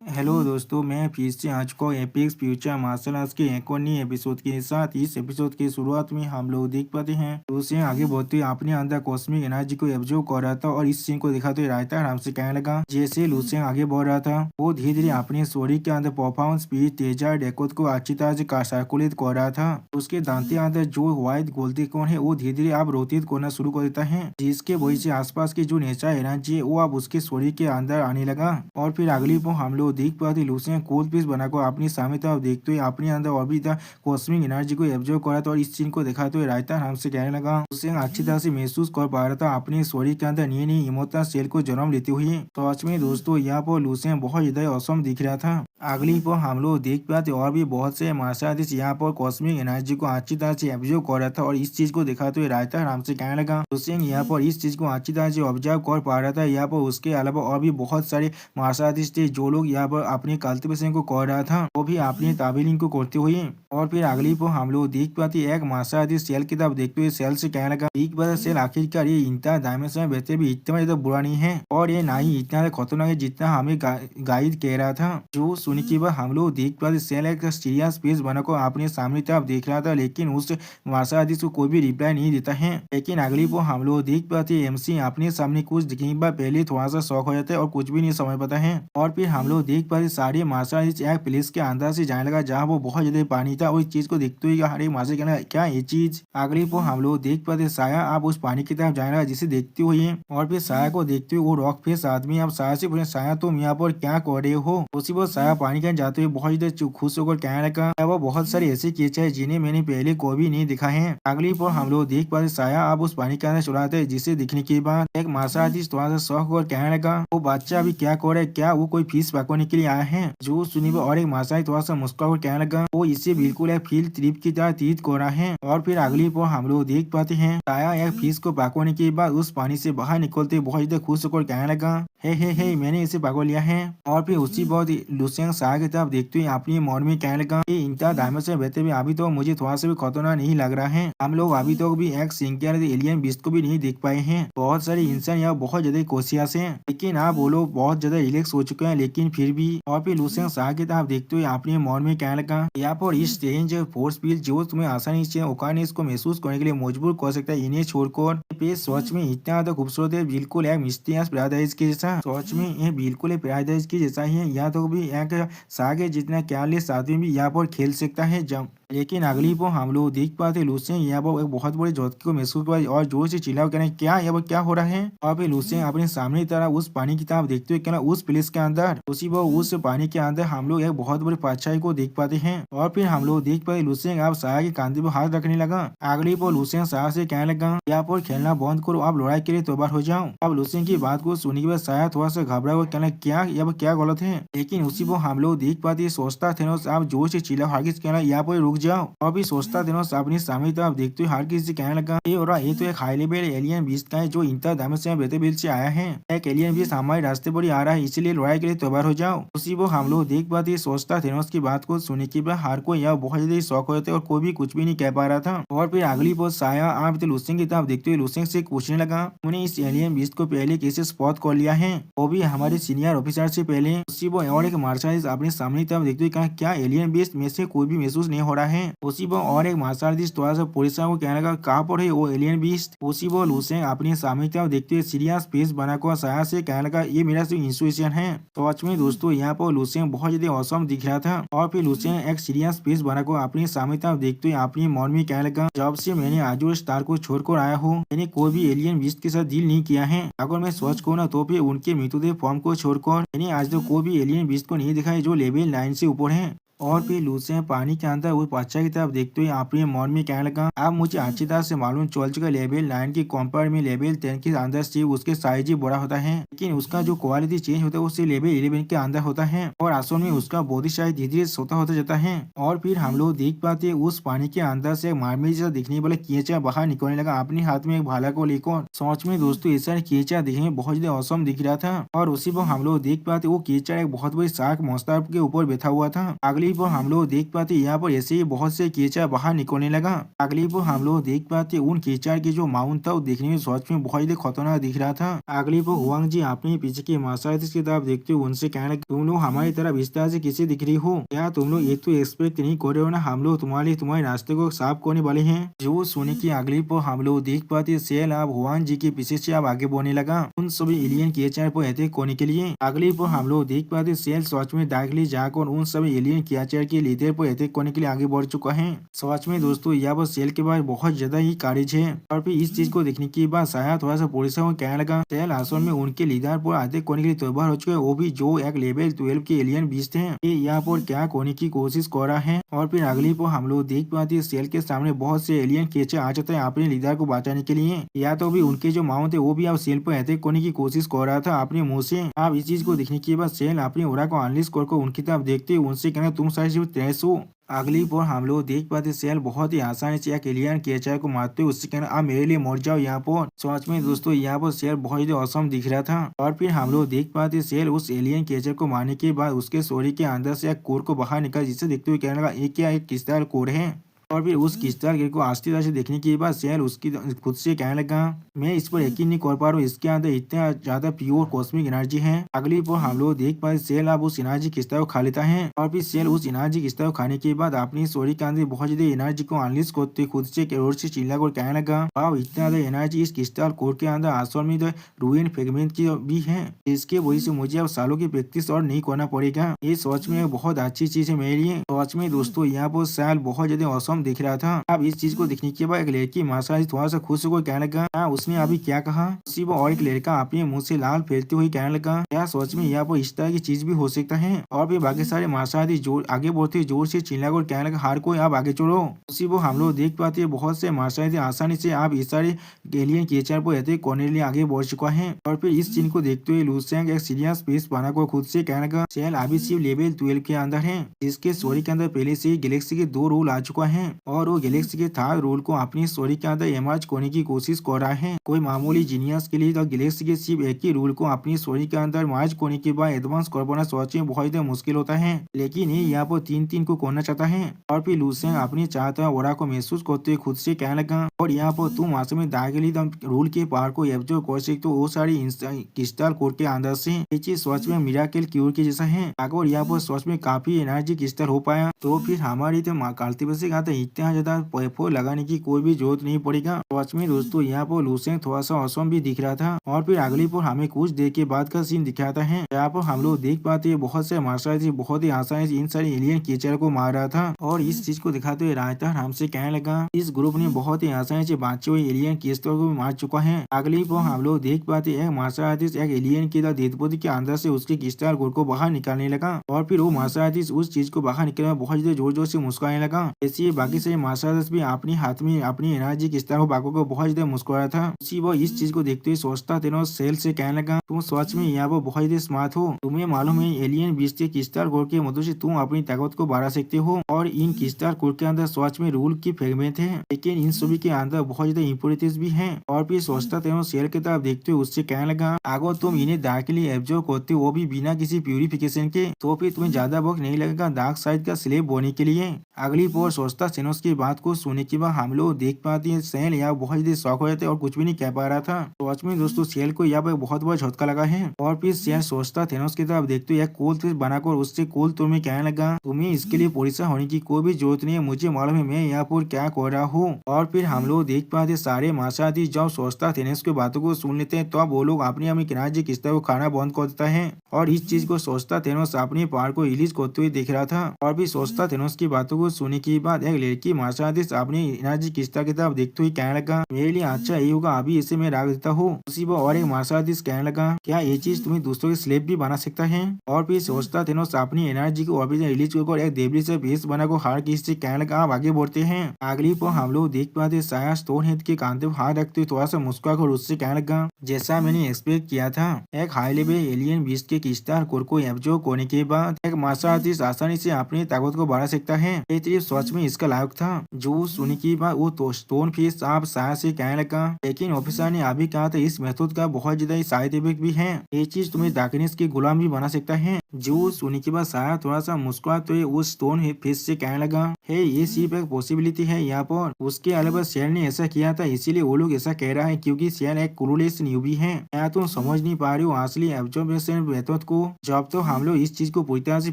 Hello दोस्तों, मैं फिर से आ चुका हूँ एपेक्स फ्यूचर मार्शल आर्ट्स के एक और नई एपिसोड के साथ। इस एपिसोड की शुरुआत में हम लोग देख पाते हैं तो उसे आगे बढ़ते हुए अपने अंदर कॉस्मिक एनर्जी को एब्जॉर्व कर रहा था और इस सीन को देखा तो रायता आराम से कहने लगा। जैसे लूसेन आगे बढ़ रहा था वो धीरे धीरे अपने शरीर के अंदर परफॉर्मेंस स्पीड तेजा डेकोत को अच्छी तरह से सर्कुलेट कर रहा था। उसके दांते अंदर जो व्हाइट गोल्डी कौन है वो धीरे धीरे अब रोटेट करना शुरू कर देता है, जिसके वजह से आसपास की जो नेचर एनर्जी है वो अब उसके शरीर के अंदर आने लगा। और फिर अगली वो हम लोग देख पाते लूसेन कोल्ड पीस बनाकर अपनी सामने तरफ देखते हुए अपने अंदर और भी कॉस्मिक एनर्जी को एब्जॉर्व करा था और इस चीज को दिखाते हुए रायता नाम से कहने लगा। लूसेन अच्छी तरह से महसूस कर पा रहा था अपने शरीर के अंदर नई नई इमोशनल सेल को जन्म लेते हुए। तो सच में दोस्तों यहाँ पर लूसेन बहुत ज्यादा औसम दिख रहा था। अगली पर हम लोग देख पाते और भी बहुत से मार्शल आर्टिस्ट यहाँ पर कॉस्मिक एनर्जी को अच्छी तरह से एब्जॉर्व कर रहा था और इस चीज को दिखाते हुए रायता नाम से कहने लगा। लूसेन यहाँ पर इस चीज को अच्छी तरह से ऑब्जर्व कर पा रहा था। यहाँ पर उसके अलावा और भी बहुत सारे मार्शल आर्टिस्ट थे जो लोग यहाँ पर अपने कल्टिवेशन को कर रहा था, वो भी अपनी ताबीलिंग को करते हुए। और फिर अगली पर हम लोग देख पाते एक मार्शल आर्टिस्ट सेल की तरफ देखते हुए सेल से कहने लगा, बिग ब्रदर सेल आखिरकार ये इंटर डायमेंशन में वैसे भी इतना ज्यादा बुरा नहीं है और ये ना ही इतना खतरनाक है जितना हमें गाइड कह रहा था। जो सुन के बाद हम लोग देख पाते सेल एक सीरियस फेस बनाकर अपने सामने तरफ देख रहा था, लेकिन उस मार्शल आर्टिस्ट को कोई भी रिप्लाई नहीं देता है। लेकिन अगली पर हम लोग देख पाते एमसी अपने सामने कुछ दिखने के बाद पहले थोड़ा सा शौक हो जाता है और कुछ भी नहीं समझ पाता है। और फिर हम लोग देख पाते सारे मार्शल आर्टिस्ट एक प्लेस के अंदर से जाने लगा जहाँ वो बहुत ज्यादा पानी था और इस चीज को देखते हुए हर एक मार्शल कहना क्या ये चीज। अगली पर हम लोग देख पाते साया आप उस पानी की तरफ जाने लगा जिसे देखते हुए। और फिर साया को देखते हुए वो रॉक फेस आदमी अब साया से पूछे, साया तुम यहाँ पर क्या कर रहे हो। उसी पर साया पानी के जाते हुए बहुत ज्यादा खुश होकर कहने लगा, वो बहुत सारे ऐसे केस है जिन्हें मैंने पहले कभी नहीं देखा है। अगली पर हम लोग देख पाते साया अब उस पानी के अंदर चुराते हैं, जिसे दिखने के बाद एक मार्शल आर्टिस्ट थोड़ा सा शौक और कहने लगा, वो बच्चा अभी क्या कर रहा है, क्या वो कोई फीस पकड़ने के लिए आया है। जो सुनी और एक मार्शल आर्टिस्ट थोड़ा सा मुस्कुरा कर कहने लगा, वो इसे बिल्कुल एक फील्ड ट्रिप की तरह ट्रीट कर रहा है। और फिर अगली पर हम लोग देख पाते हैं साया एक फिश को पकड़ने के बाद उस पानी से बाहर निकलते बहुत ज्यादा खुश होकर कहने लगा, हे मैंने इसे पकड़ लिया है। और फिर उसी बहुत लुसेंग साया की तरफ देखते हुए अपनी मन में कहने लगा, ये इंटर डायमेंशन बहते हुए अभी तो मुझे थोड़ा सा भी खतरनाक नहीं लग रहा है। हम लोग अभी तो भी एक सिंकियर एलियन बीस्ट को भी नहीं देख पाए हैं। बहुत सारे इंसान यहाँ बहुत ज्यादा कोशिश है, लेकिन आप वो लोग बहुत ज्यादा रिलैक्स हो चुके हैं, लेकिन फिर भी। और फिर लुसेंग साया की तरफ देखते हुए अपने मन में कहने लगा, यहाँ पर इस स्ट्रेंज फोर्स फील्ड जो तुम्हें आसानी से औकात इसको महसूस करने के लिए मजबूर कर सकता है, इन्हें छोड़कर ये सच में इतना ज्यादा खूबसूरत है, बिल्कुल एक मिस्टीरियस पैराडाइज के जैसा। सच में ये बिल्कुल एक पैराडाइज के जैसा ही है। यहाँ तो भी एक सागे जितना केयरलेस आदमी भी यहाँ पर खेल सकता है जब। लेकिन अगली पर हम लोग देख पाते लूसें यहाँ पर एक बहुत बड़े झटके को महसूस हुआ और जोर से चिल्लाओ कहना, क्या यहाँ पर क्या हो रहा है। और फिर लूसें अपने सामने की तरफ उस पानी की तरफ देखते हुए कहना, उस प्लेस के अंदर उसी पर उस पानी के अंदर हम लोग एक बहुत बड़ी परछाई को देख पाते हैं। और फिर हम लोग देख पाते लूसें आप साया के कांधे पर हाथ रखने लगा। अगली पर लूसें साया से कहने लगा, यहाँ पर खेलना बंद करो, आप लड़ाई के लिए तैयार हो जाओ। अब लूसें की बात को सुनने के बाद साया थोड़ा सा घबरा हुआ कहना, क्या यहाँ पर क्या गलत है। लेकिन उसी पर हम लोग देख पाते सोचता थेनोस आप जोर से चिल्लाओ, हरगिज कहना यहाँ पर रुक जाओ। और भी सोचता थेनोस अपनी सामने तरफ देखते हुए हर किसी से कहने लगा, ये तो एक हाई लेवल एलियन बीस्ट का है जो इंटर डायमेंशन में बेहतर बिल से आया है। एक एलियन बीस्ट हमारे रास्ते पर ही आ रहा है, इसलिए लड़ाई के लिए तैयार हो जाओ। उसी वो हम लोग देख पाते सोचता थेनोस की बात को सुनने के बाद हर कोई यह बहुत ज्यादा शौक हो जाते और कोई भी कुछ भी नहीं कह पा रहा था। और फिर अगली पोस्ट साया आप तो लूसेंग की तरफ देखते हुए लूसेंग से पूछने लगा, उन्हें इस एलियन बीस्ट को पहले कैसे स्पॉट कर लिया है, वो भी हमारे सीनियर ऑफिसर से पहले। उसी वो और एक मार्शल अपने सामने तरफ देखते हुए कहा, क्या एलियन बीस्ट में से कोई भी महसूस नहीं हो रहा है। उसी वो और एक मार्शल आर्टिस्ट थोड़ा सा पुलिस को कहने लगा, कहाँ पर है वो एलियन बीस्ट। उसी वो लूसेंग अपने सामने तरफ देखते हुए सीरियस फेस बनाकर साया से कहने लगा, ये मेरा सिर्फ इंस्टीट्यूशन है। तो सच में दोस्तों यहाँ पर लूसेंग बहुत ज्यादा औसम दिख रहा था। और फिर लूसेंग एक सीरियस फेस बनाकर अपने सामने तरफ देखते हुए अपने मन में कहने लगा, जब से मैंने आजू स्टार को छोड़कर आया हूँ मैंने कोई भी एलियन बीस्ट के साथ डील नहीं किया है। अगर मैं सोच को ना तो फिर उनके मृतदेह फॉर्म को छोड़कर मैंने आज तक कोई भी एलियन बीस्ट को नहीं दिखा है जो लेवल 9 से ऊपर है। और फिर लूसें पानी के अंदर वो बच्चा की तरफ देखते हुए अपने मन में कहने लगा, अब मुझे अच्छी तरह से मालूम चल चुका लेवल 9 की कंपेयर में लेवल 10 के अंदर से उसके साइज ही बड़ा होता है, लेकिन उसका जो क्वालिटी चेंज होता है उससे लेवल 11 के अंदर होता है और असल में उसका बॉडी साइज धीरे धीरे छोटा होता जाता है। और फिर हम लोग देख पाते उस पानी के अंदर से मार्मिल जैसा दिखने वाला कीचा बाहर निकलने लगा अपने हाथ में एक भाला को लेकर। सोच में दोस्तों ऐसा कीचा दिखने में बहुत ज्यादा औसम दिख रहा था। और उसी पर हम लोग देख पाते वो कीचा एक बहुत बड़ी शार्क मॉन्स्टर के ऊपर बैठा हुआ था। अगली अगली पर हम लोग देख पाते यहाँ पर ऐसे ही बहुत से कीचड़ बाहर निकलने लगा। अगली पर हम लोग देख पाते उन कीचड़ की जो माउंट था वो देखने में सच में बहुत ही खतरनाक दिख रहा था। अगली पर हुआंग जी अपने पीछे की मार्शल की तरफ देखते हुए उनसे कहने लगे, तुम लोग हमारी तरफ इस तरह से किसे दिख रही हो? क्या तुम लोग एक तो एक्सपेक्ट नहीं कर रहे हो ना हम लोग तुम्हारे रास्ते को साफ करने वाले हैं? जो सुने की अगली पर हम लोग देख पाते सेल अब हुआंग जी के पीछे से अब आगे बढ़ने लगा उन सभी एलियन क्रिएचर पर अटैक करने के लिए। अगली पर हम लोग देख पाते सेल सच में डायरेक्टली जाकर उन सभी एलियन क्रिएचर के लीडर पर अटैक करने के लिए आगे बढ़ चुका है। सच में दोस्तों यहाँ पर सेल के पास बहुत ज्यादा ही कारेज है और फिर इस चीज को देखने के बाद शायद थोड़ा सा पुलिस को कहने लगा सेल असल में उनके लीडर पर अटैक करने के लिए तैयार हो चुके हैं, वो भी जो एक लेवल 12 के एलियन बीस्ट हैं। ये यहाँ पर क्या करने की कोशिश कर रहा है। और फिर अगली पर हम लोग देख पाते हैं सेल के सामने बहुत से एलियन क्रिएचर आ जाते हैं अपने लीडर को बचाने के लिए। या तो भी उनके जो माउंट है वो भी अब सेल पर अटैक करने की कोशिश कर रहा था अपने मुंह से। अब इस चीज को देखने के बाद सेल अपनी ओरा को अनलिश कर उनकी तरफ देखते हुए उनसे कहना तुम शायद सिर्फ 23 हो। अगली पर हम लोग देख पाते सेल बहुत ही आसानी से एक एलियन क्रिएचर को मारते हुए उससे कहना आप मेरे लिए मर जाओ। यहाँ पर सच में दोस्तों यहाँ पर सेल बहुत ही औसम दिख रहा था। और फिर हम लोग देख पाते सेल उस एलियन क्रिएचर को मारने के बाद उसके शरीर के अंदर से एक कोर को बाहर निकाल जिसे देखते हुए कहने लगा ये क्या एक क्रिस्टल कोर है। और फिर उस क्रिस्टल गिर को आस्ते तरह से देखने के बाद सेल उसकी खुद से कहने लगा मैं इस पर यकीन नहीं कर पा रहा हूँ, इसके अंदर इतना ज्यादा प्योर कॉस्मिक एनर्जी है। अगली पर हम लोग देख पाए सेल अब उस एनर्जी क्रिस्टल को खा लेता है और फिर सेल उस एनर्जी क्रिस्टल को खाने के बाद अपनी शरीर के अंदर बहुत ज्यादा एनर्जी को अनलिश करते खुद से जोर से चिल्ला कर कहने लगा वाह इतना ज्यादा एनर्जी इस क्रिस्टल कोर के अंदर असल में रूइन फ्रेगमेंट की भी है, इसके वजह से मुझे अब सालों की प्रैक्टिस और नहीं करना पड़ेगा। ये सच में बहुत अच्छी चीज है मेरे लिए। सच में दोस्तों यहाँ पर सेल बहुत ज्यादा औसम दिख रहा था। अब इस चीज को देखने के बाद एक लड़की माशाल्लाह थोड़ा सा खुश होकर कहने लगा उसने अभी क्या कहा। उसी वो और एक लड़का अपने मुंह से लाल फैलते हुए कहने लगा क्या सच में यहाँ पर इस तरह की चीज भी हो सकता है। और भी बाकी सारे माशाल्लाह जोर आगे बढ़ते जोर से चिल्लाकर कहने लगा हर कोई आप आगे चलो। उसी वो हम लोग देख पाते बहुत से माशाल्लाह आसानी से आप इस सारे एलियन क्रिएचर पर अटैक करने के लिए आगे बढ़ चुका है। और फिर इस चीज को देखते हुए लूसेंग एक सीरियस पीस बनाकर खुद से कहने लगा सेल अभी सिर्फ लेवल 12 के अंदर है, इसके शरीर के अंदर पहले से ही गैलेक्सी के 2 रोल आ चुका है और वो गैलेक्सी के थर्ड रोल को अपनी शरीर के अंदर इमर्ज करने की कोशिश कर रहा है। कोई मामूली जीनियस के लिए तो गैलेक्सी के सिर्फ एक ही रूल को अपनी शरीर के अंदर मर्ज करने के बाद एडवांस कर पाना सोचने बहुत ज्यादा मुश्किल होता है, लेकिन ये यहाँ पर 3-3 को करना चाहता है। और फिर लूसेंग अपनी चाहता ओरा को महसूस करते हुए खुद से कहने लगा और यहाँ पर तुम वास्तव में दाखिली रूल के पावर को एब्जॉर्ब कर सकते हो वो सारी क्रिस्टल कोर के अंदर से। ये चीज सच में मिराकल क्यूर के जैसा है। अगर यहाँ पर सच में काफी एनर्जी क्रिस्टल हो पाया तो फिर हमारी तो कल्टीवेशन का इतना ज्यादा पैफो लगाने की कोई भी जरूरत नहीं पड़ेगा। सच में दोस्तों यहाँ पर लूसेंग थोड़ा सा औसम भी दिख रहा था। और फिर अगली पर हमें कुछ देर के बाद का सीन दिखाता है यहाँ पर हम लोग देख पाते हैं बहुत से मार्शल बहुत ही आसानी से इन सारे एलियन क्रिएचर को मार रहा था। और इस चीज को दिखाते हुए रायतार हमसे कहने लगा इस ग्रुप ने बहुत ही आसानी से बचे हुए एलियन क्रिएचर को मार चुका है। अगली पर हम लोग देख पाते एक मार्शल आर्टिस्ट एक एलियन के देवपति के अंदर से उसके क्रिस्टल कोर को बाहर निकालने लगा। और फिर वो मार्शल आर्टिस्ट उस चीज को बाहर निकालने बहुत ज्यादा जोर जोर से मुस्कुराने लगा। ऐसे बाकी सारे मार्शल आर्टिस्ट भी अपने हाथ में अपनी एनर्जी क्रिस्टल को बाको को बहुत ज्यादा मुस्कुरा था। उसी वो इस चीज को देखते हुए सोचता तेनो सेल से कहने लगा तुम सच में यहाँ पर बहुत ज्यादा स्मार्ट हो, तुम्हें मालूम है एलियन बीस्ट के क्रिस्टल कोर के मदद से तुम अपनी ताकत को बढ़ा सकते हो और इन क्रिस्टल कोर के अंदर सच में रूल की फ्रेगमेंट है, लेकिन इन सभी के अंदर बहुत ज्यादा इंप्योरिटीज भी है। और फिर सोचता तेनो सेल की तरफ देखते हुए उससे कहने लगा अगर तुम इन्हें डार्क के लिए एब्जॉर्ब करते हो वो भी बिना किसी प्यूरिफिकेशन के तो फिर तुम्हें ज्यादा वक्त नहीं लगेगा डार्क साइड का स्लेव बनने के लिए। अगली पर सोचता सेनोस की बात को सुनने के बाद हम लोग देख पाते हैं सेल यहाँ बहुत ज्यादा शौक हो जाते और कुछ भी नहीं कह पा रहा था। सच में दोस्तों सेल को यहाँ पर बहुत बड़ा झटका लगा है। और फिर सेल सोचता थेनोस की तरफ देखते हुए कोल ट्रिक बनाकर उससे कोल तुम्हें कहने लगा तुम्हें इसके लिए परेशान होने की कोई भी जरूरत नहीं है, मुझे मालूम है मैं यहाँ पर क्या कर रहा हूँ। और फिर हम लोग देख पाते सारे माशाती जब सोचता थेनोस की बातों को सुन लेते हैं तो वो लोग अपनी अपनी किनारे किस्ता को खाना बंद कर देता है। और इस चीज को सोचता थेनोस अपने पावर को रिलीज करते हुए देख रहा था। और भी सोचता थेनोस की बातों को सुनने के बाद एक लड़की माशाती अपनी एनर्जी किस्ता की तरफ देखते हुए कहने लगा मेरे लिए अच्छा यही होगा अभी इसे मैं रख देता हूँ। उसी वो और एक माशाती कहने लगा क्या ये चीज तुम्हें दूसरों के स्लेव भी बना सकता है। और फिर सोचता थेनोस अपनी एनर्जी को और रिलीज कर एक देवली से बेस बनाकर हार की से कहने लगा आप आगे बढ़ते हैं। अगली पर हम लोग देख पाते शायद स्टोन हेड के कांधे पर हाथ रखते हुए थोड़ा सा मुस्कुरा कर उससे कहने लगा जैसा मैंने एक्सपेक्ट किया था एक हाई लेवल एलियन बीस्ट के क्रिस्टल कोर को एब्जॉर्ब करने के बाद एक मार्शल आर्टिस्ट आसानी से अपनी ताकत को बढ़ा सकता है। ये सिर्फ सच में इसका लायक था। जो सुनने के बाद वो तो स्टोन फेस आप शायद से कहने लगा लेकिन ऑफिसर ने अभी कहा था इस मेथड का बहुत ज्यादा साइड इफेक्ट भी है, ये चीज तुम्हें डार्कनेस के गुलाम भी बना सकता है। जो सुनने के बाद साया थोड़ा सा मुस्कुराते हुए उस स्टोन फिश से कहने लगा, हे ये सिर्फ एक पॉसिबिलिटी है यहाँ पर, उसके अलावा शेर ने ऐसा किया था इसीलिए वो लोग ऐसा कह रहा है क्योंकि शेर एक क्रूलेस न्यूबी है। क्या तुम समझ नहीं पा रही हो असली ऑब्जर्वेशन मेथड को? जब तो हम लोग इस चीज को पूरी तरह से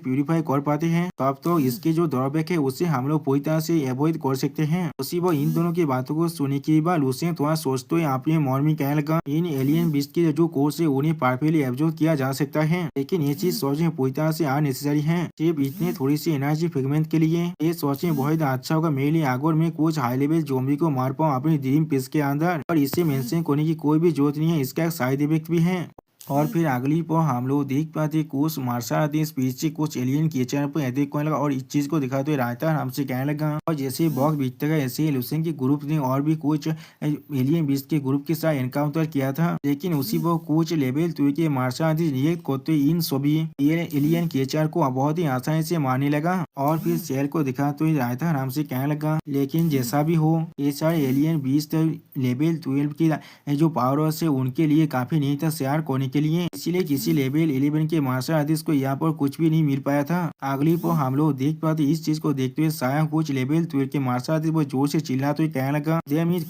प्यूरिफाई कर पाते हैं तब तो इसके जो ड्रॉबैक है उससे हम लोग पूरी तरह से अवॉइड कर सकते हैं। उसी वो इन दोनों की बातों को सुनने के बाद लूसियन थोड़ा सोचते हुए अपने मन में कहने लगा, इन एलियन बीस्ट के जो कोर्स है उन्हें परफेक्टली एब्जॉर्ब किया जा सकता है, लेकिन ये चीज सोचने पूरी तरह से अननेसेसरी है। सिर्फ इतने थोड़ी सी एनर्जी फ्रेगमेंट के लिए ये सोचने बहुत अच्छा होगा मेरे लिए अगर मैं कुछ हाई लेवल ज़ॉम्बी को मार पाऊँ अपनी ड्रीम पेस के अंदर। और इसे मेंशन करने की कोई भी जरूरत नहीं है, इसका एक साइड इफेक्ट भी है। और फिर अगली पर हम लोग देख पाते कुछ मार्शल आर्टिस्ट स्पीच कुछ एलियन क्रिएचर पर अटैक करने लगा और इस चीज को दिखाते हुए रायता हमसे कहने लगा। और जैसे बॉक्स बीतता गया ऐसे ही लुसेन के ग्रुप ने और भी कुछ एलियन बीस्ट के ग्रुप के साथ एनकाउंटर किया था, लेकिन उसी पर कुछ लेवल 2 के मार्शल आर्टिस्ट रिएक्ट करते हुए इन सभी एलियन क्रिएचर को बहुत ही आसानी से मारने लगा। और फिर शेर को दिखाते हुए रायता हमसे कहने लगा, लेकिन जैसा भी हो ये सारे एलियन बीस्ट लेवल 12 की जो पावर है उनके लिए काफी नहीं था शेयर करने के लिए, इसलिए किसी लेवल 11 के मार्शल आर्टिस्ट को यहाँ पर कुछ भी नहीं मिल पाया था। अगली पर हम लोग देख पाते इस चीज को देखते हुए साया कुछ लेवल 12 के मार्शल आर्टिस्ट को जोर से चिल्लाते हुए कहने लगा,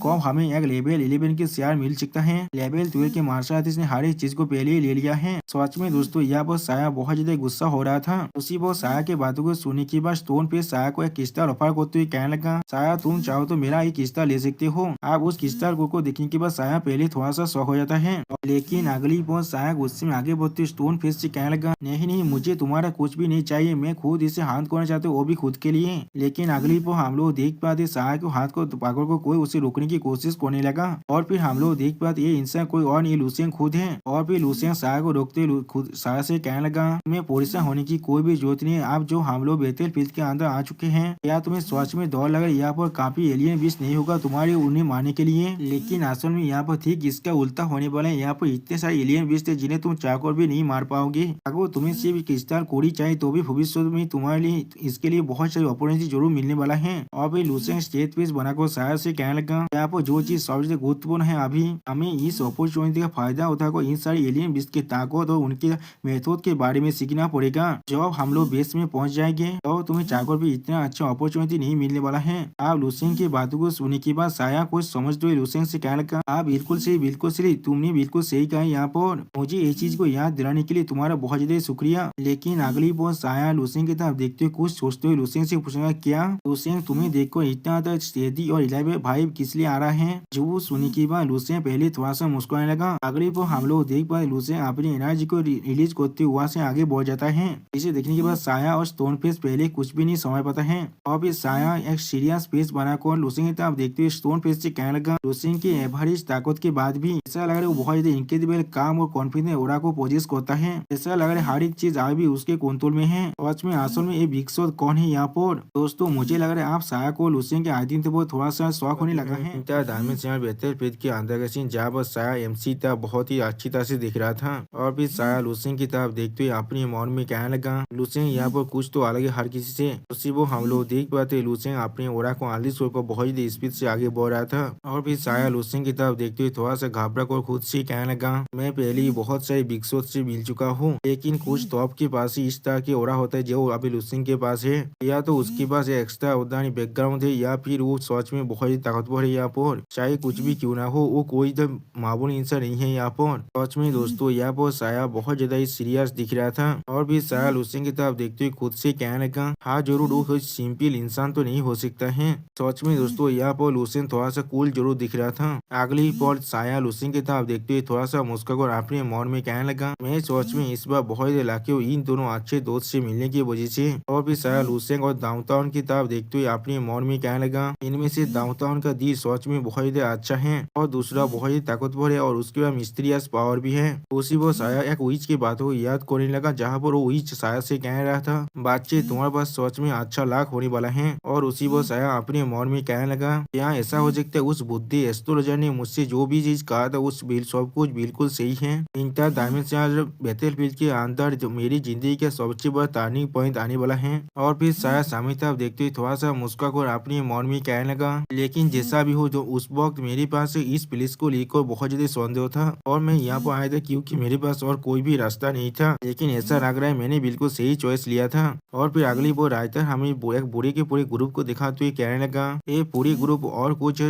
कब हमें एक लेवल 11 के शेयर मिल सकता है। लेवल 12 के मार्शल आर्टिस्ट ने हर एक चीज को पहले ही ले लिया है। सच में दोस्तों यहाँ पर साया बहुत ज्यादा गुस्सा हो रहा था। उसी पर साया के बातों को सुनने के बाद स्टोन पे साया को एक किस्ता ऑफर करते हुए कहने लगा, साया तुम चाहो तो मेरा एक किस्ता ले सकते हो। आप उस किस्ता को देखने के बाद साया पहले थोड़ा सा शौक हो जाता है, लेकिन अगली पर साया गुस्से में आगे बढ़ते स्टोन फेस से कहने लगा, नहीं नहीं मुझे तुम्हारा कुछ भी नहीं चाहिए, मैं खुद इसे हाथ करना चाहता हूँ वो भी खुद के लिए। लेकिन अगली पर हम लोग देख पाते साया को हाथ को पकड़ को कोई उसे रोकने की कोशिश करने लगा। और फिर हम लोग देख पाते ये इंसान कोई और नहीं लूसियन खुद है। और फिर लूसियन साया को रोकते खुद साया से कहने लगा, तुम्हें परेशान होने की कोई भी जरूरत नहीं है, आप जो हम लोग बेहतर फील्ड के अंदर आ चुके हैं। क्या तुम्हें सच में दौड़ लगा यहाँ पर काफी एलियन बीस्ट नहीं होगा तुम्हारे उन्हें मारने के लिए, लेकिन असल में यहाँ पर ठीक इसका उल्टा होने वाला है। यहाँ पर इतने सारे एलियन बीस्ट है जिन्हें तुम चाहकर भी नहीं मार पाओगे। अगर तुम्हें सिर्फ क्रिस्टल कोड़ी चाहिए तो भी भविष्य में तुम्हारे लिए इसके लिए बहुत सारी अपॉर्चुनिटी जरूर मिलने वाला है। और फिर लूसेंट स्टेज पीस बनाकर शायर से कहने लगा, यहाँ पर जो चीज सबसे गुरुत्वपूर्ण है अभी हमें इस अपॉर्चुनिटी का फायदा उठाकर इन सारी एलियन बीस्ट की ताकत और उनके मेथड के बारे में सीखना पड़ेगा। जब हम लोग बेस में पहुंच जाएंगे तो तुम्हें चाहकर भी इतना अच्छा अपॉर्चुनिटी नहीं मिलने वाला है। आप लूसेंट की बातों को सुनने के बाद साया कुछ समझते हुए लूसेंट से कहने लगा, आप बिल्कुल सही तुमने बिल्कुल सही कहा। यहाँ पर मुझे ये चीज को याद दिलाने के लिए तुम्हारा बहुत ज्यादा शुक्रिया। लेकिन अगली बार साया लूसेंट की तरफ देखते हुए कुछ सोचते हुए लूसेंट से पूछेगा, क्या लूसेंट तुम्हें देखो इतना स्टेडी और इलेवे भाई किस लिए आ रहा है। जो सुनने के बाद लूसेंट पहले थोड़ा सा मुस्कुराने लगा। अगली बार हम लोग देख पाए लूसेंट अपनी एनर्जी को रिलीज करते हुआ से आगे बढ़ जाता है। इसे देखने के बाद साया और स्टोन फेस पहले कुछ भी नहीं समझ पाता है। और फिर साया एक सीरियस फेस बनाकर लूसेंट की तरफ देखते हुए स्टोन फेस से कहने लगा, लूसेंट की एवरेज ताकत के बाद भी ऐसा लग रहा है वो बहुत ज्यादा इनक्रेडिबल काम और कॉन्फिडेंस ओरा को पोजेस करता है। ऐसा लग रहा है हर एक चीज आज भी उसके कंट्रोल में है। सच में असल में ये बिग शॉट कौन है यहाँ पर? दोस्तों मुझे लग रहा है आप साया को लूसेंट के आइडिन तो थोड़ा सा शौक होने लगा है। बेहतर पेज के अंदर का सीन जहाँ पर साया एमसी तक बहुत ही अच्छी तरह से दिख रहा था। और फिर साया लूसेंट की तरफ देखते हुए अपने मन में कहने लगा, लूसेंट यहाँ पर कुछ तो अलग है हर किसी से। उसी वो हम लोग देख पाते लूसेंट अपने ओरा को अनलीश होकर बहुत ही स्पीड से आगे बढ़ रहा था। और फिर साया लूसेंट की तरफ देखते हुए थोड़ा सा घबरा कर खुद से कहने लगा, मैं पहले ही बहुत सारे बिग शॉट से मिल चुका हूँ, लेकिन कुछ तो आपके पास ही इस तरह की ओरा होता है जो अभी लूसेंट के पास है। या तो उसके पास एक्स्ट्रा उदानी बैकग्राउंड है या फिर वो सच में बहुत ही ताकतवर है। यहाँ पर चाहे कुछ भी क्यों ना हो वो कोई तो मामूली इंसान नहीं है। यहाँ पर सच में दोस्तों यहाँ पर साया बहुत ज्यादा ही सीरियस दिख रहा था। और भी साया लूसेंट की तरफ देखते हुए खुद से कहने लगा, हाँ जरूर वो कोई सिंपल इंसान तो नहीं हो सकता है। सच में दोस्तों यहाँ पर लूसेंट थोड़ा सा कूल जरूर दिख रहा था। अगली पल साया लूसेंट की तरफ देखते हुए थोड़ा सा मुस्कुराकर अपने मन में कहने लगा, मैं सच में इस बार बहुत लाके इन दोनों अच्छे दोस्त से मिलने की वजह से। और फिर साया लूसेंट और डाउनटाउन की तरफ देखते हुए अपने मन में कहने लगा, इनमें से डाउनटाउन का दिल सच में बहुत अच्छा है और दूसरा बहुत ही ताकतवर है और उसके बाद मिस्टीरियस पावर भी है। उसी वो साया एक विच की बातों को याद करने लगा जहाँ पर वो विच साया से कह रहा था, बच्चे तुम्हारे पास सच में अच्छा लाख होने वाला है। और उसी वो साया अपने मन में कहने लगा, यहाँ ऐसा हो सकता है उस बुद्धि एस्ट्रोलॉजर ने मुझसे जो भी चीज कहा था उस सब कुछ बिल्कुल सही है। इंटर डायमेंशनल बैटलफील्ड के अंदर जो मेरी जिंदगी का सबसे बड़ा टर्निंग पॉइंट आने वाला है। और फिर शायद सामने तरफ देखते ही थोड़ा सा मुस्कुरा कर अपने मन में कहने लगा, लेकिन जैसा भी हो, जो उस वक्त मेरे पास इस पुलिस को लेकर बहुत ज्यादा संदेह था और मैं यहाँ पर आया था क्योंकि मेरे पास और कोई भी रास्ता नहीं था, लेकिन ऐसा लग रहा है मैंने बिल्कुल सही चॉइस लिया था। और फिर अगली वो राइटर हमें एक बुरे के पूरे ग्रुप को दिखाते हुए कहने लगा, ये पूरी ग्रुप और कुछ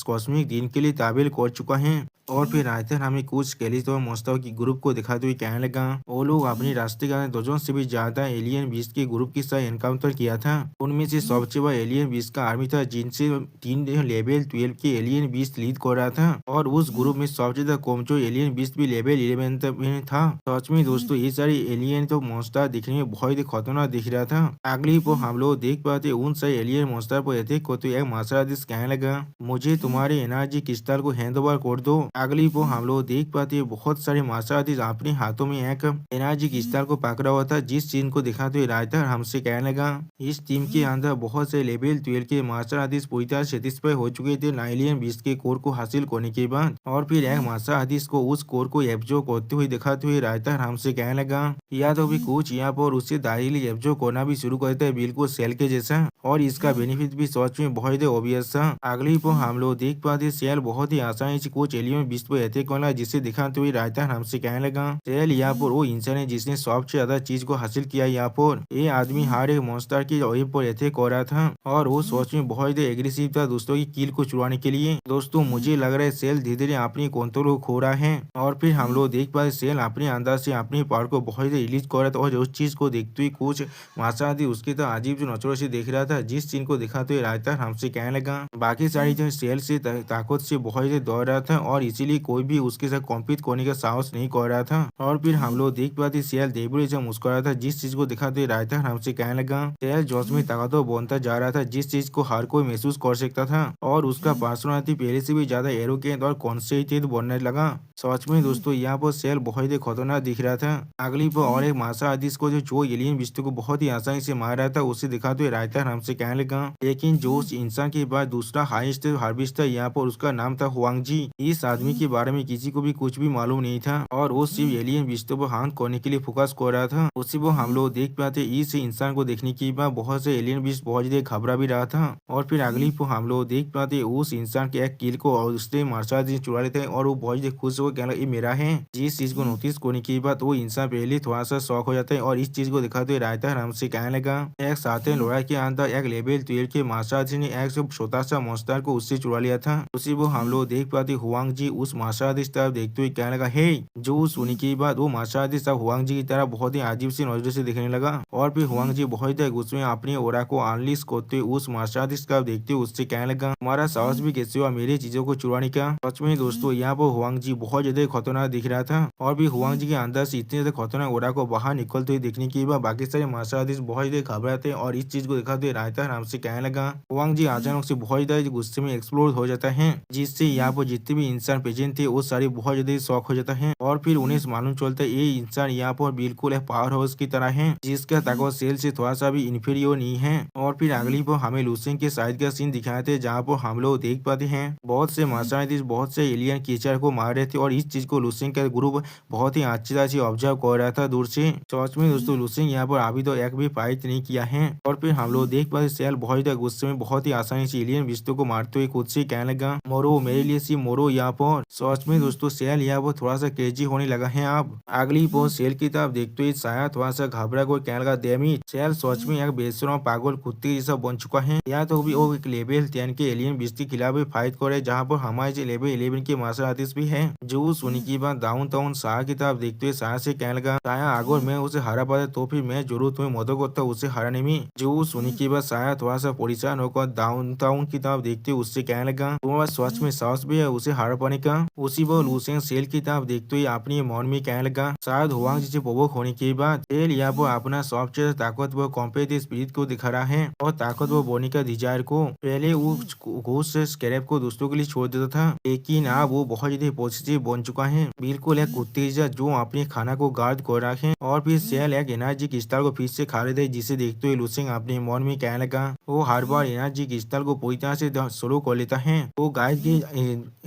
कॉस्मिक दिन के लिए ताबील कर चुका है। और फिर राइटर हमें कुछ कैलितो मोस्ताव की ग्रुप को दिखाते हुए कहने लगा, वो लोग अपनी रास्ते का दर्जन से भी ज्यादा एलियन बीस्ट के ग्रुप के साथ एनकाउंटर किया था। उनमें से सबसे बड़ा एलियन बीस्ट का आर्मी था जिनसे 3 लेवल 12 के एलियन बीस्ट लीड कर रहा था, और उस ग्रुप में सबसे ज्यादा कमजोर एलियन बीस्ट भी लेवल 11 में था। सच में दोस्तों ये सारे एलियन तो मोस्टर दिखने में बहुत ही खतरनाक दिख रहा था। अगली पर हम लोग देख पाते उन सारे एलियन मोस्टर पर अटैक करते एक मार्शल आर्टिस्ट कहने लगा, मुझे तुम्हारे एनर्जी क्रिस्टल को हैंड ओवर कर दो। अगली वो हम लोग देख पाते बहुत सारे मार्शल आर्टिस्ट अपने हाथों में एक एनर्जी क्रिस्टल को पकड़ा हुआ था, जिस चीज को दिखाते हुए राइटर हमसे कहने लगा, इस टीम के अंदर बहुत से लेवल 12 के मार्शल आर्टिस्ट पूरी तरह सेटिस्फाई हो चुके थे नाइलियन बीस्ट के कोर को हासिल करने के बाद। और फिर एक मार्शल आर्टिस्ट को उस कोर को एब्जॉर्ब करते हुए दिखाते हुए राइटर हमसे कहने लगा, या तो भी कुछ यहाँ पर उससे डायरेक्टली एब्जॉर्ब करना भी शुरू करते हैं बिल्कुल सेल के जैसा, और इसका बेनिफिट भी सच में बहुत ही ऑब्वियस था। अगली पर हम लोग देख पाते सेल बहुत ही आसानी से कुछ एलियन बीस्ट पर अटैक करना, जिसे दिखाते हुए राइटर हमसे कहने लगा, सेल यहाँ पर वो इंसान है जिसने सबसे ज्यादा चीज को हासिल किया। यहाँ पर ये आदमी हर एक मॉन्स्टर की वेब पर अटैक कर रहा था और वो सच में बहुत ही एग्रेसिव था दोस्तों की किल को चुराने के लिए। दोस्तों मुझे लग रहा है सेल धीरे धीरे अपनी कंट्रोल को खो रहा है। और फिर हम लोग देख पाते सेल अपने अंदर से अपनी पावर को बहुत ही रिलीज कर रहा था, और उस चीज को देखते हुए कुछ माशादी उसके तो अजीब जो नचरों से देख रहा था, जिस चीज को दिखाते हुए राइटर हमसे कहने लगा, बाकी सारी जो सेल से ताकत से बहुत ही दौड़ रहा था और इसीलिए कोई भी उसके साथ कॉम्पीट करने का साहस नहीं कर रहा था। और फिर हम लोग देख पाते सेल देवरे से मुस्कुरा था, जिस चीज को दिखाते हुए राइटर हमसे कहने लगा, सेल जोश में ताकतवर बनता जा रहा था, जिस चीज को हर कोई महसूस कर सकता था, और उसका पर्सनालिटी पहले से भी ज्यादा एरोगेंट और कॉन्सेंट्रेटेड बनने लगा। सच में दोस्तों यहाँ पर सेल बहुत ही खतरनाक दिख रहा था। अगली पर और एक मार्शल आर्टिस्ट को जो एलियन बिस्टो को बहुत ही आसानी से मार रहा था, उसे दिखाते हुए राइटर हमसे कहने लगा, लेकिन जो उस इंसान के बाद दूसरा हाईएस्ट हार्वेस्टर यहाँ पर उसका नाम था हुआंगजी। इस आदमी के बारे में किसी को भी कुछ भी मालूम नहीं था और वो सिर्फ एलियन बिस्टो पर हाथ करने के लिए फोकस कर रहा था। उसी को हम लोग देख पाते इस इंसान को देखने के बाद बहुत से एलियन बिस्ट बहुत ज्यादा घबरा भी रहा था। और फिर अगली पर हम लोग देख पाते उस इंसान के एक किल को और उसने मार्शल आर्टिस्ट चुरा लेते हैं और वो बहुत ज्यादा खुश हो कहना ये मेरा है। जिस चीज को नोटिस करने के बाद वो इंसान पहले थोड़ा सा शौक हो जाता है और इस चीज को दिखाते हुए राइटर हमसे कहने लगा, एक साथी लड़ाई के अंदर एक लेवल 12 के मार्शल आर्टिस्ट ने एक छोटा सा मॉन्स्टर को उससे चुरा लिया था। उसी को हम लोग देख पाते हुआंग जी उस मार्शल आर्टिस्ट तरफ देखते हुए कहने लगा, हे। जो सुनने के बाद वो मार्शल आर्टिस्ट अब हुआंग जी की तरह बहुत ही अजीब सी नजर से देखने लगा। और फिर हुआंग जी बहुत ही गुस्से में अपनी ओरा को अनलिश करते हुए उस मार्शल आर्टिस्ट का देखते हुए उससे कहने लगा, तुम्हारा साहस भी कैसे हुआ मेरी चीजों को चुराने का। सच में दोस्तों यहाँ पर हुआंग जी बहुत ज्यादा खतरनाक दिख रहा था। और भी हुआंग जी के अंदर से इतने ज्यादा खतरनाक ओरा को बाहर निकलते हुए देखने के बाद बाकी सारे मार्शल आर्टिस्ट बहुत ज्यादा घबराते और इस चीज को दिखाते हुए राइटर हमसे कहने लगा, हुआंग जी अचानक से बहुत ज्यादा गुस्से में एक्सप्लोड हो जाता है, जिससे यहाँ पर जितने भी इंसान प्रेजेंट थे वो सारे बहुत ज्यादा शौक हो जाता है। और फिर उन्हें मालूम चलता है ये इंसान यहाँ पर बिल्कुल एक पावर हाउस की तरह है, जिसका ताकत सेल से थोड़ा सा भी इंफीरियर नहीं है। और फिर अगली पर हमें लूसेन के साइड का सीन दिखाए थे, जहाँ पर हम लोग देख पाते हैं बहुत से मार्शल आर्टिस्ट बहुत से एलियन कीचड़ को मार रहे थे और इस चीज को लूसेन का ग्रुप बहुत ही अच्छी तरह से ऑब्जर्व कर रहा था दूर से। सच में दोस्तों लूसेन यहाँ पर अभी तो एक भी फाइट नहीं किया है। और फिर हम लोग देख पाते सेल बहुत ज्यादा गुस्से में बहुत ही आसानी से एलियन बिस्तों को मारते हुए खुद से कहने लगा, मोरो मेरे लिए सी मोरो यहाँ पर। सच में दोस्तों सेल यहाँ पर थोड़ा सा क्रेजी होने लगा है। अब अगली पर सेल की तरफ देखते हुए शायद थोड़ा सा घबरा को कहने लगा, डेमिट सेल सच में एक बेसुरा पागल कुत्ते जैसा बन चुका है। यहाँ तो भी वो एक लेवल 10 के एलियन बिस्ट के खिलाफ फाइट करे, जहाँ पर हमारे लेवल 11 के मार्शल आर्टिस्ट भी है। जो सुनी की बात डाउन टाउन शाह की तरफ देखते हुए शाह से कहने लगा, शाह अगर मैं उसे हरा पाता तो फिर मैं जरूर तुम्हें मदद करता उसे हराने में। जो सुनी की बात शाह थोड़ा सा परेशान होकर डाउन टाउन की तरफ देखते हुए उससे कहने लगा, तुम्हारा सच में साहस भी है उसे हरा पाने का। उसी पर लूसेन सेल की तरफ देखते हुए अपने मन में कहने लगा, शायद हुआंग जी से प्रवोक होने के बाद सेल यहाँ पर अपना सबसे ताकतवर कॉम्पिटिटिव स्पिरिट को दिखा रहा है और ताकतवर बनने का डिजायर को। पहले वो घोष से स्क्रैप को दोस्तों के लिए छोड़ देता था, लेकिन अब वो बहुत ज्यादा पॉजिटिव बन चुका है, बिल्कुल एक कुत्ते जो अपने खाना को गार्ड कर रखे। और फिर सेल एक एनर्जी क्रिस्टल को फिर से खा रहे थे, जिसे देखते हुए लूसेन अपने मन में कहने लगा, वो हर बार एनर्जी क्रिस्टल को पूरी तरह से शुरू कर लेता है, वो गाइड की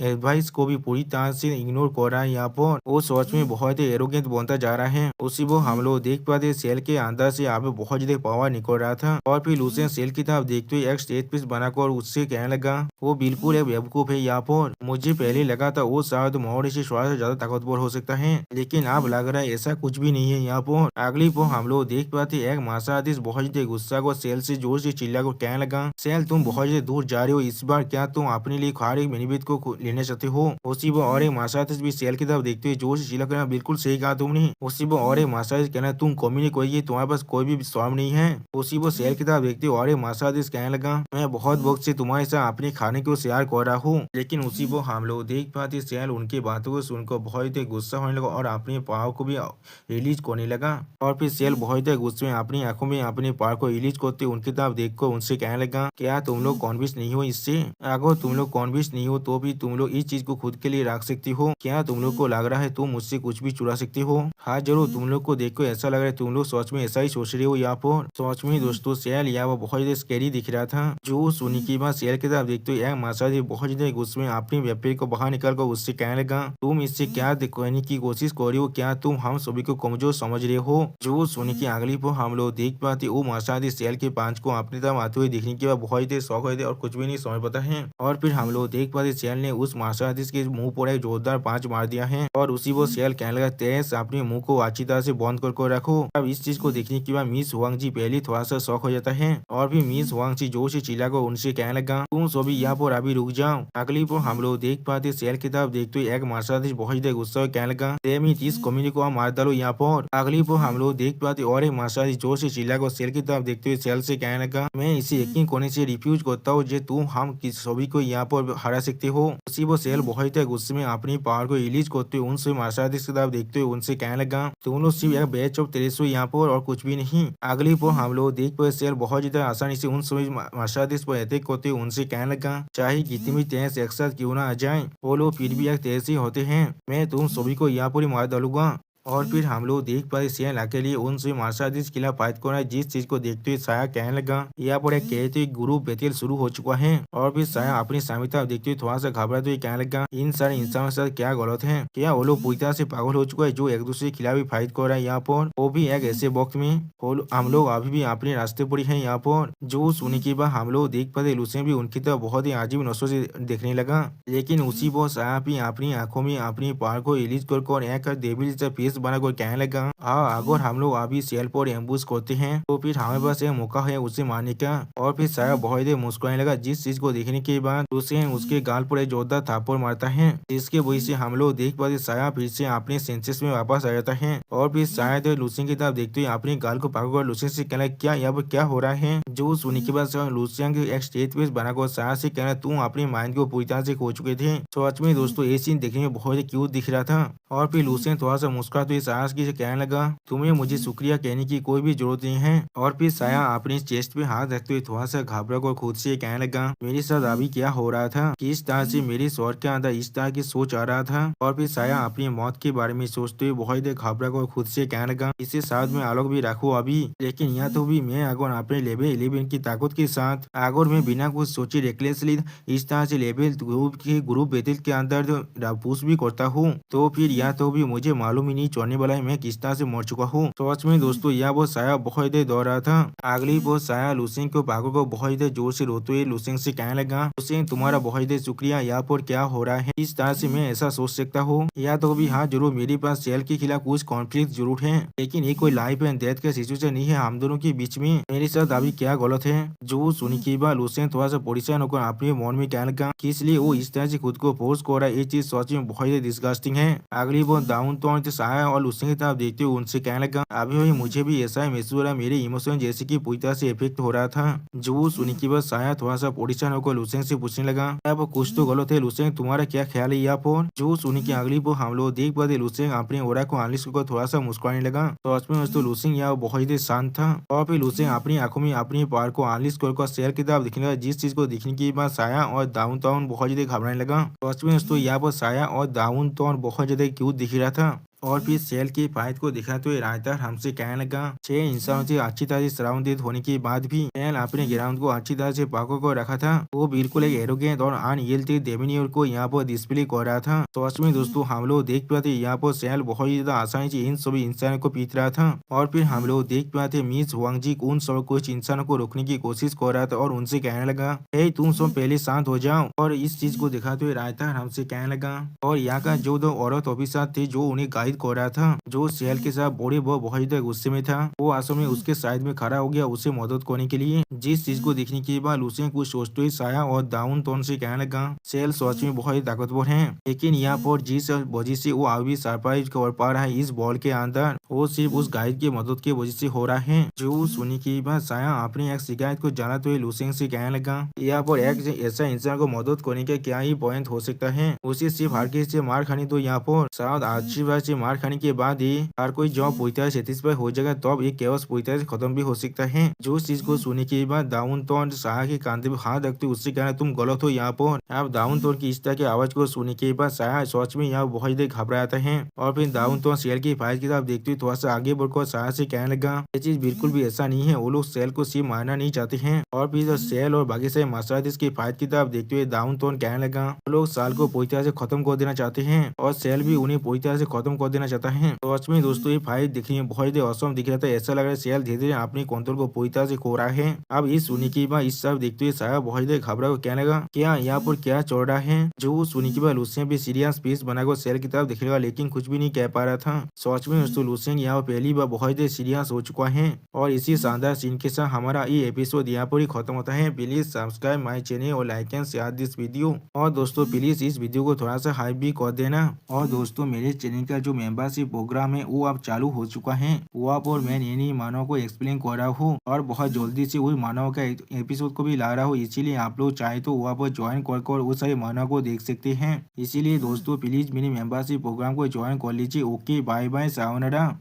एडवाइस को भी पूरी तरह से इग्नोर कर रहा है यहाँ पर वो सोच में बहुत ही एरोगेंट बनता जा रहा है। उसी वो हम लोग देख पाते सेल के अंदर से यहाँ पे बहुत ज्यादा पावर निकल रहा था और फिर लूसियन सेल की तरफ देखते हुए एक स्टेज पीस बनाकर उससे कहने लगा वो बिल्कुल एक बेवकूफ है। यहाँ पर मुझे पहले लगा था वो शायद मोहरे से थोड़ा सा ज्यादा ताकतवर हो सकता है, लेकिन अब लग रहा है ऐसा कुछ भी नहीं है। यहाँ पर अगली पर हम लोग देख पाते एक मार्शल आर्टिस्ट बहुत ज्यादा गुस्सा को सेल से जोर से चिल्ला कर कहने लगा सेल तुम बहुत ज्यादा दूर जा रहे हो, इस बार क्या तुम अपने लिए खारी मिनीबिट को लेने चाहते हो? उसी वो और एक मार्शल आर्टिस्ट भी सेल की तरफ देखते हुए जोर से चिल्ला कर बिल्कुल सही कहा तुमने। उसी वो और एक मार्शल आर्टिस्ट कहना तुम कॉमेडी कोई तुम्हारे पास कोई भी शर्म नहीं है। उसी वो सेल की तरफ देखते हुए और एक मार्शल आर्टिस्ट कहने लगा मैं बहुत वक्त से तुम्हारे साथ अपने खाने को शेयर कर रहा हूँ, लेकिन उसी वो हम लोग देख पाते सेल उनकी बातों को सुनकर बहुत ही गुस्सा होने लगा और अपने पाव को भी रिलीज करने लगा और फिर सेल बहुत ही गुस्से में अपनी आंखों में अपने पाव को रिलीज करते उनकी तरफ देखकर उनसे कहने लगा क्या तुम लोग कॉन्विंस नहीं हो इससे? अगर तुम लोग कॉन्विंस नहीं हो तो भी तुम लोग इस चीज को खुद के लिए रख सकती हो। क्या तुम लोग को लग रहा है तुम मुझसे कुछ भी चुरा सकती हो? हाँ जरूर, तुम लोग को देखकर ऐसा लग रहा है तुम लोग सच में ऐसा ही सोच रहे हो। यहाँ पर सच में दोस्तों सेल यहाँ वो बहुत ज्यादा स्कैरी दिख रहा था। जो सुनी की बात सेल की तरफ देखते हुए मासा जी बहुत ज्यादा गुस्से में अपनी व्यापारी को बाहर निकाल कर उससे कहने लगा तुम इससे क्या कहने की कोशिश कर रही हो? क्या तुम हम सभी को कमजोर समझ रहे हो? जो सुनी की अगली पर हम लोग देख पाते वो मासा जी सेल के पांच को अपनी तरफ आते हुए देखने के बाद बहुत ज्यादा शौक हुए थे और कुछ भी नहीं समझ पाता है। और फिर हम लोग देख पाते सेल ने उस मार्शल आर्टिस्ट के मुंह पर एक जोरदार पांच मार दिया है और उसी वो सेल कहने लगा तेज अपने मुंह को अच्छी तरह से बंद कर रखो। अब इस चीज को देखने के बाद मिस हुआंग जी पहले थोड़ा सा शौक हो जाता है और फिर मिस हुआंग जी जोर से चिल्ला कर उनसे कहने लगा तुम सभी यहाँ पर अभी रुक जाओ। अगली पर हम लोग देख पाते सेल की तरफ देखते हुए एक मार्शल आर्टिस्ट बहुत ज्यादा गुस्सा कहने लगा इस कम्युनिटी को मार डालो यहाँ पर। अगली पर हम लोग देख पाते और एक मार्शल आर्टिस्ट जोर से चिल्ला कर सेल की तरफ देखते हुए सेल से कहने लगा मैं इसे यकीन करने से रिफ्यूज करता हूँ जो तुम हम सभी को यहाँ पर हरा सकते हो। उसी वो सेल बहुत गुस्से में अपनी पावर को रिलीज करते हुए उनसे मार्शल आर्टिस्ट की तरफ देखते हुए उनसे कहने लगा तुम लोग सिर्फ एक बैच ऑफ 300 यहाँ पर और कुछ भी नहीं। अगली पर हम लोग देख पाए सेल बहुत ज्यादा आसानी से उन सभी मार्शल आर्टिस्ट पर अटैक करते हुए उनसे कहने लगा चाहे कितनी भी तेज एक साथ क्यों ना आ जाए वो लोग फिर भी एक तेज ही होते हैं, मैं तुम सभी को यहाँ पर ही मार डालूंगा। और फिर हम लोग देख पाए सेल अकेले उनसे मार्शल आर्टिस्ट के खिलाफ फाइट कर रहा है, जिस चीज को देखते हुए साया कहने लगा यहाँ पर एक कहते ग्रुप बैटल शुरू हो चुका है। और फिर साया अपनी सामिता देखते हुए थोड़ा सा घबराते हुए कहने लगा इन सारे इंसानों के साथ क्या गलत है? क्या वो लोग पूरी तरह से पागल हो चुका है जो एक दूसरे के खिलाफ भी फाइट कर रहा है यहाँ पर, वो भी एक ऐसे वक्त में हम लोग अभी भी अपने रास्ते पर है यहाँ पर। जो सुनने के बाद हम लोग देख पाते लुसेन भी उनकी तरफ बहुत ही अजीब नजरों से देखने लगा, लेकिन उसी वो साया भी अपनी आंखों में अपनी पावर को रिलीज कर एक देवी जैसा फेस बना कर कहने लगा हाँ अगर हम लोग अभी सेल पर एम्बुश करते हैं तो फिर हमारे पास एक मौका है उसे मारने का। और फिर साया बहुत देर मुस्कुराने लगा, जिस चीज को देखने के बाद लुसेन उसके गाल पर एक जोरदार थप्पड़ मारता है, जिसके वजह से हम लोग देख पाते साया फिर से अपने सेंसेस में वापस आ जाता है। और फिर शायद लुसेन की तरफ देखते हुए अपने गाल को पकड़कर लुसेन से कहना क्या यहाँ क्या हो रहा है? जो सुनने के बाद लुसेन के एक स्टेज पे बनाकर साया से कहना तुम अपने माइंड को पूरी तरह से खो चुके थे। सच में दोस्तों ये सीन देखने में बहुत ही क्यूट दिख रहा था। और फिर लुसेन थोड़ा सा मुस्कुराते हुए साया से कहने लगा तुम्हें मुझे शुक्रिया कहने की कोई भी जरूरत नहीं है। और फिर साया अपने चेस्ट पे हाथ रखते हुए थोड़ा सा घबरा कर खुद से कहने लगा मेरे साथ अभी क्या हो रहा था, किस तरह से मेरे स्वर के अंदर इस तरह की सोच आ रहा था। और फिर साया अपनी मौत के बारे में सोचते हुए बहुत देर घबरा कर खुद से कहने लगा इसे साथ में आलोक भी रखो अभी, लेकिन यहाँ तो भी मैं अगर अपने लेवल 11 की ताकत के साथ अगर मैं बिना कुछ सोचे रेकलेसली इस तरह से लेवल ग्रुप बैटल के अंदर पुश भी करता हूँ तो फिर यहाँ तो भी मुझे मालूम ही नहीं चलने वाला है मैं किस तरह से मर चुका हूँ। सच में दोस्तों यह वो साया बहुत देर दौड़ रहा था। अगली वो साया लुसेन को पागल को बहुत देर जोर से रोते हुए लुसेन से कहने लगा लुसेन तुम्हारा बहुत देर शुक्रिया, यहाँ पर क्या हो रहा है इस तरह से मैं ऐसा सोच सकता हूँ। या तो भी हाँ जरूर मेरे पास सेल के खिलाफ कुछ कॉन्फ्लिक्ट जरूर है, लेकिन ये कोई लाइफ एंड डेथ का सिचुएशन नहीं है हम दोनों के बीच में, मेरे साथ अभी क्या गलत है। जो सुनी के बाद लुसेन थोड़ा सा परेशान होकर अपने मन में कहने लगा कि इसलिए वो इस तरह से खुद को फोर्स कर रहा है, ये चीज सच में बहुत ही डिस्गस्टिंग है। अगली वो डाउन टोन साया और लुसेन की तरफ देखते हुए उनसे कहने लगा अभी मुझे भी ऐसा ही महसूस हो रहा, मेरे इमोशन जैसे कि पूरी तरह से इफेक्ट हो रहा था। जो सुनी के बाद साया थोड़ा सा परेशान होकर लुसेन से पूछने लगा अब कुछ तो गलत है लुसेन, तुम्हारा क्या ख्याल है यहाँ पर? जो सुनी की अगली पर हम लोग देख पाते लुसेन अपने ओरा को अनलिश कर थोड़ा सा मुस्कुराने लगा। तो उसमें तो लुसेन यहाँ बहुत ही शांत था। और फिर लुसेन अपनी आंखों में अपनी पावर को अनलिश कर शेयर की तरफ दिखने लगा, जिस चीज को देखने के बाद साया और डाउन टाउन बहुत ज्यादा घबराने लगा। तो उसमें यहाँ पर साया और डाउन टाउन बहुत ज्यादा क्यूट दिख रहा था। और फिर सेल की फाइट को देखा तो राइटर हमसे कहने लगा 6 इंसानों से अच्छी तरह से सराउंडेड होने के बाद भी सेल अपने ग्राउंड को अच्छी तरह से पाको को रखा था। वो बिल्कुल एक एरोगेंट और अनयिल्डिंग डेमिनियर को यहाँ पर डिस्प्ले कर रहा था। तो सच में दोस्तों हम लोग देख पाते यहाँ पर सेल बहुत ही ज्यादा आसानी से इन सभी इंसानों को पीट रहा था। और फिर हम लोग देख पाते मिस वांगजी उन सब कुछ इंसानों को रोकने की कोशिश कर रहा था और उनसे कहने लगा हे तुम सब पहले शांत हो जाओ। और इस चीज को दिखाते हुए रायता हमसे कहने लगा और यहाँ का जो दो औरत ऑफिसर थे जो उन्हें गाइड कर रहा था, जो सेल के साथ बड़े वो बहुत ज्यादा गुस्से में था, वो आसो में उसके साइड में खड़ा हो गया उसे मदद करने के लिए। जिस चीज को देखने के बाद लूसियन कुछ सोचते ही साया और डाउन टोन से कहने लगा सेल सच में बहुत ही ताकतवर है, लेकिन यहाँ पर जिस वजह से वो अभी सरप्राइज कर पा रहा है इस बॉल के अंदर वो सिर्फ उस गाइड की मदद की वजह से हो रहा है। जो सुनने के बाद साया अपनी एक शिकायत को जलाते हुए लूसियन से कहने लगा यहाँ पर एक ऐसा इंसान को मदद करने का क्या ही पॉइंट हो सकता है, उसे सिर्फ हर किसी से मार खानी। तो यहाँ पर शायद अच्छी बात से मार खाने के बाद ही हर कोई जॉब पूरी तरह सेटिस्फाई हो जाएगा, तब एक केवस पूरी तरह से खत्म भी हो सकता है। जो चीज को सुनने के बाद डाउन टोन साया के कांधे पे हाथ रखते उससे कहना तुम गलत हो। यहाँ पर अब डाउन टोन की इस तरह की आवाज को सुनने के बाद साया सोच में यहाँ बहुत ज्यादा घबराता है और फिर डाउन टोन सेल की फाइल की तरफ देखते हुए थोड़ा सा आगे बढ़कर साया से कहने लगा ये चीज बिल्कुल भी ऐसा नहीं है, वो लोग सेल को सिर्फ मारना नहीं चाहते हैं। और फिर सेल और बाकी सारे मास्टर की फाइट की तरफ देखते हुए डाउन टोन कहने लगा वो लोग साल को पूरी तरह से खत्म कर देना चाहते हैं और सेल भी उन्हें पूरी तरह से खत्म कर देना चाहता है। तो सच में दोस्तों ये फाइट दिखने में बहुत ही औसम दिख रहा था, ऐसा लग रहा है सेल धीरे धीरे अपने कंट्रोल को पूरी तरह से खो रहा है। अब इस सुनी की बात इस सब देखते हुए साया बहुत ही घबरा को कहने लगा क्या यहाँ पर क्या चल रहा है। जो सुनी की बात लूसियन भी सीरियस पीस बनाकर सेल की तरफ दिखेगा लेकिन कुछ भी नहीं कह पा रहा था। सच में दोस्तों लूसियन यहाँ पहली बार बहुत ही सीरियस हो चुका है और इसी शानदार सीन के साथ हमारा ये एपिसोड यहाँ पर ही खत्म होता है। प्लीज सब्सक्राइब माई चैनल और like and share this video और दोस्तों प्लीज इस वीडियो को थोड़ा सा हाइप भी कर देना। और दोस्तों मेरे चैनल का जो मेंबरशिप प्रोग्राम है वो अब चालू हो चुका है, वहाँ पर मैं नई मानव को एक्सप्लेन कर रहा हूँ और बहुत जल्दी से उस मानव का एपिसोड को भी ला रहा हूँ, इसीलिए आप लोग चाहे तो वहाँ पर ज्वाइन कर उस सारे मानव को देख सकते हैं। इसीलिए दोस्तों प्लीज मेरे मेंबरशिप प्रोग्राम को ज्वाइन कर लीजिए। Okay bye bye sayonara.